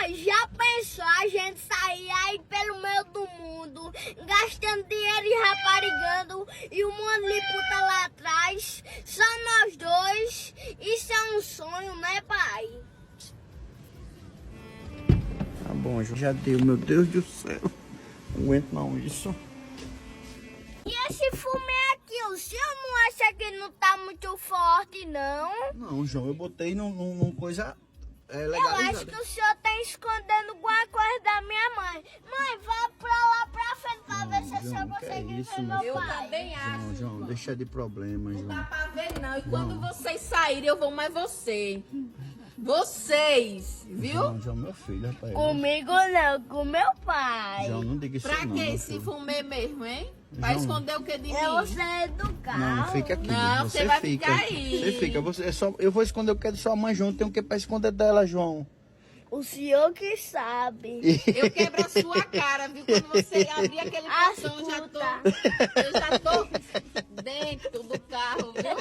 Mas já pensou a gente sair aí pelo meio do mundo, gastando dinheiro e raparigando, e o mundo de puta lá atrás, só nós dois? Isso é um sonho, né, pai? Tá bom, já deu, meu Deus do céu. Não aguento não isso. E esse fumê aqui, o senhor não acha que não tá muito forte, não? Não, João, eu botei num coisa Eu legalizada. acho que o senhor tá escondendo alguma coisa da minha mãe. Mãe, vá pra lá pra frente pra ver se o senhor João, que consegue isso, ver meu meu Eu pai. também acho. João, deixa de problema, Não João. dá pra ver, não. E quando vocês saírem, eu vou mais você. Vocês, viu? João, meu filho, rapaz. Comigo não, com meu pai. João, não diga isso Pra não, que meu esse filho. fumê mesmo, hein? Pra João. esconder o que de Eu mim? sei do carro. Não, fica aqui. Não, você vai ficar aí. Você fica. Você, eu vou esconder o que é de sua mãe, João. Tem o que pra esconder dela, João. O senhor que sabe. Eu quebro a sua cara, viu? Quando você abrir aquele portão, eu já tô dentro do carro, viu?